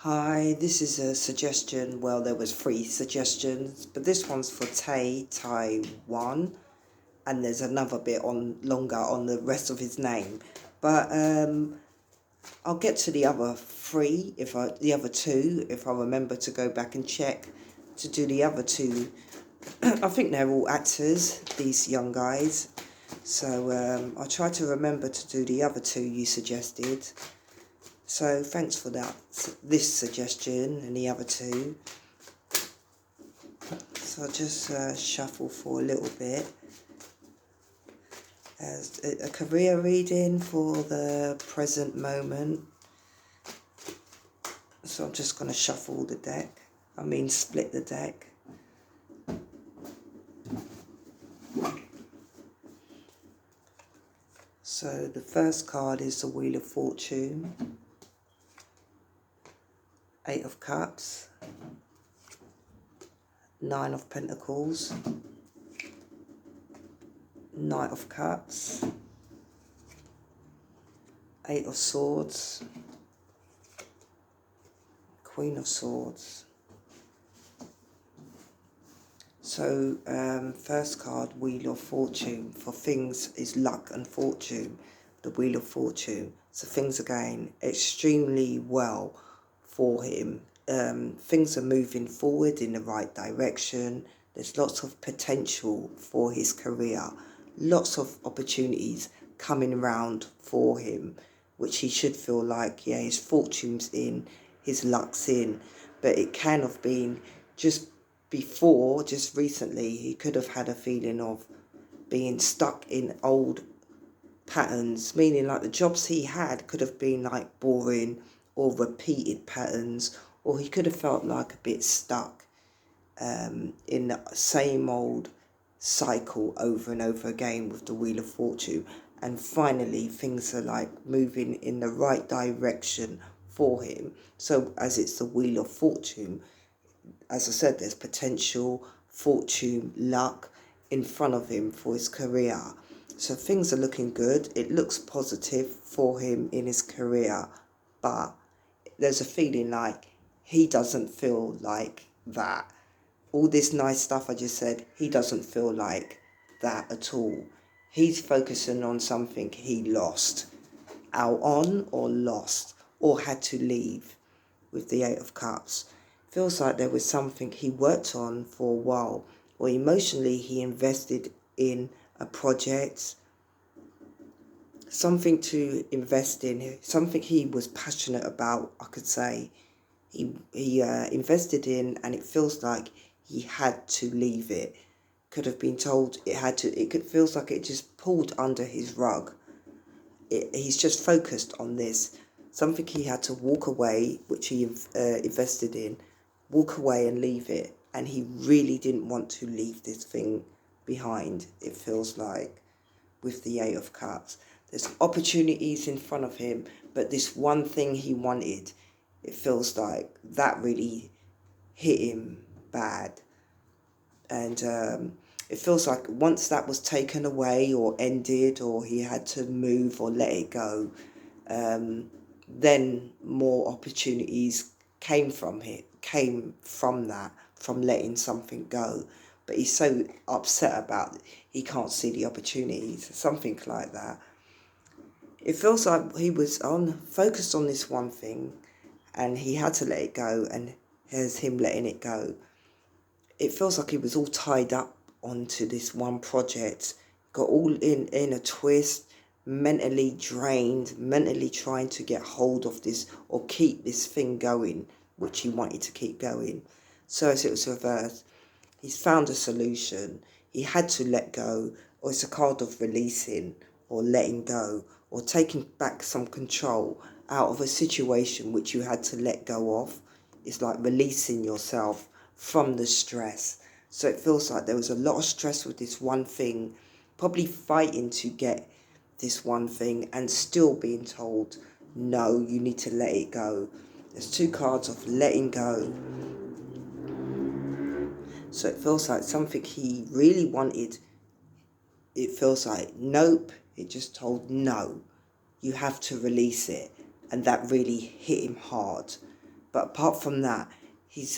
Hi, this is a suggestion. Well, there was 3 suggestions, but this one's for Taywan, and there's another bit on longer on the rest of his name. But I'll get to the other 3 the other 2 if I remember to go back and check to do the other 2. I think they're all actors, these young guys. So I'll try to remember to do the other 2 you suggested. So thanks for this suggestion and the other 2. So I'll just shuffle for a little bit. As a career reading for the present moment. So I'm just going to shuffle the deck. Split the deck. So the first card is the Wheel of Fortune. 8 of Cups. 9 of Pentacles. Knight of Cups. 8 of Swords. Queen of Swords. So first card, Wheel of Fortune. For things is luck and fortune. The Wheel of Fortune. So things are going extremely well for him. Things are moving forward in the right direction. There's lots of potential for his career. Lots of opportunities coming around for him, which he should feel like, yeah, his fortune's in, his luck's in. But it can have been just recently, he could have had a feeling of being stuck in old patterns, meaning like the jobs he had could have been like boring or repeated patterns, or he could have felt like a bit stuck in the same old cycle over and over again with the Wheel of Fortune. And finally things are like moving in the right direction for him. So as it's the Wheel of Fortune, as I said, there's potential, fortune, luck in front of him for his career. So things are looking good. It looks positive for him in his career, but there's a feeling like he doesn't feel like that. All this nice stuff I just said, he doesn't feel like that at all. He's focusing on something he lost out on, or lost, or had to leave with the 8 of Cups. Feels like there was something he worked on for a while, or emotionally he invested in a project, something to invest in, something he was passionate about, I could say. He invested in, and it feels like he had to leave it. Could have been told it had to. Feels like it just pulled under his rug. He's just focused on this. Something he had to walk away, which he invested in, walk away and leave it. And he really didn't want to leave this thing behind, it feels like, with the 8 of Cups. There's opportunities in front of him, but this one thing he wanted, it feels like that really hit him bad. And it feels like once that was taken away or ended, or he had to move or let it go, then more opportunities came from that, from letting something go. But he's so upset about it, he can't see the opportunities, something like that. It feels like he was focused on this one thing, and he had to let it go, and here's him letting it go. It feels like he was all tied up onto this one project, got all in a twist, mentally drained, mentally trying to get hold of this or keep this thing going, which he wanted to keep going. So as it was reversed, he's found a solution. He had to let go, or it's a card of releasing or letting go, or taking back some control out of a situation which you had to let go of. It's like releasing yourself from the stress. So it feels like there was a lot of stress with this one thing, probably fighting to get this one thing and still being told, no, you need to let it go. There's 2 cards of letting go. So it feels like something he really wanted, it feels like, nope, it just told no, you have to release it. And that really hit him hard. But apart from that, he's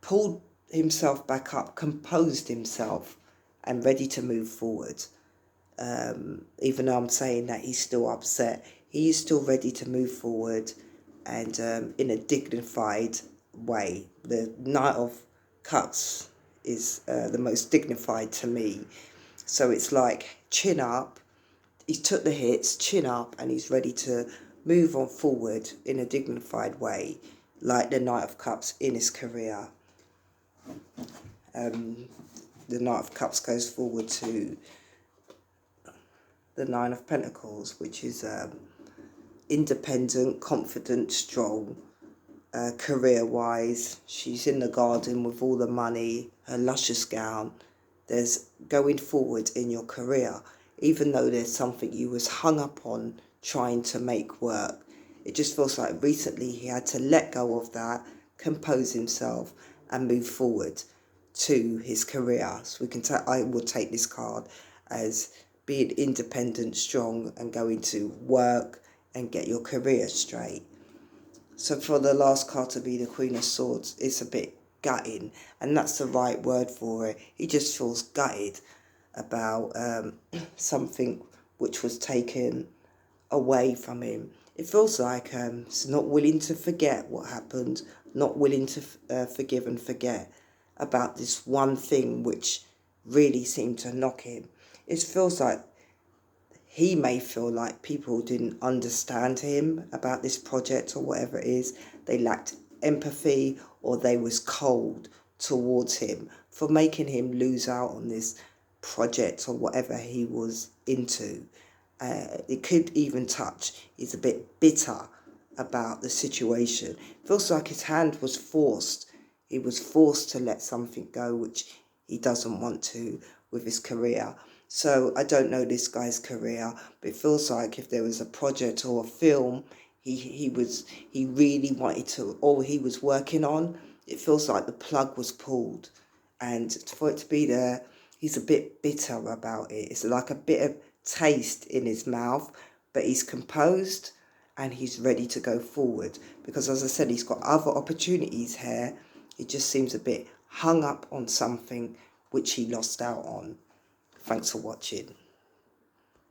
pulled himself back up, composed himself, and ready to move forward. Even though I'm saying that he's still upset, he is still ready to move forward, and in a dignified way. The Knight of Cups is the most dignified to me. So it's like chin up, he's took the hits, chin up, and he's ready to move on forward in a dignified way, like the Knight of Cups in his career. The Knight of Cups goes forward to the Nine of Pentacles, which is independent, confident, strong, career-wise. She's in the garden with all the money, her luscious gown. There's going forward in your career, even though there's something you was hung up on trying to make work. It just feels like recently he had to let go of that, compose himself, and move forward to his career. So I will take this card as being independent, strong, and going to work and get your career straight. So for the last card to be the Queen of Swords, it's a bit gutting, and that's the right word for it. He just feels gutted about something which was taken away from him. It feels like he's not willing to forget what happened, not willing to forgive and forget about this one thing which really seemed to knock him. It feels like he may feel like people didn't understand him about this project or whatever it is. They lacked empathy, or they was cold towards him for making him lose out on this project or whatever he was into. It could even touch, he's a bit bitter about the situation. Feels like his hand was forced. He was forced to let something go which he doesn't want to with his career. So I don't know this guy's career, but it feels like if there was a project or a film he really wanted to, or he was working on, it feels like the plug was pulled. And for it to be there, he's a bit bitter about it. It's like a bit of taste in his mouth, but he's composed and he's ready to go forward. Because as I said, he's got other opportunities here. He just seems a bit hung up on something which he lost out on. Thanks for watching.